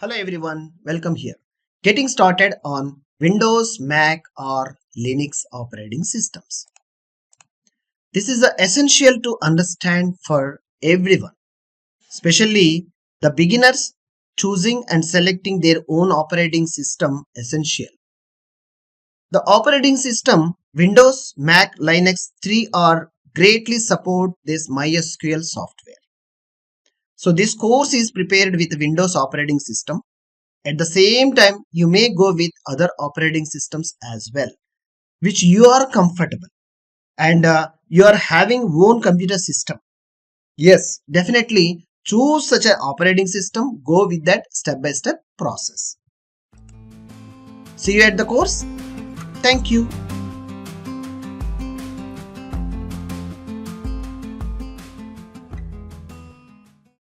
Hello everyone, welcome here. Getting started on Windows, Mac or Linux operating systems. This is essential to understand for everyone, especially the beginners choosing and selecting their own operating system essential. The operating system Windows, Mac, Linux 3 are greatly support this MySQL software. So this course is prepared with Windows operating system. At the same time, you may go with other operating systems as well, which you are comfortable and you are having own computer system. Yes, definitely choose such an operating system. Go with that step-by-step process. See you at the course. Thank you.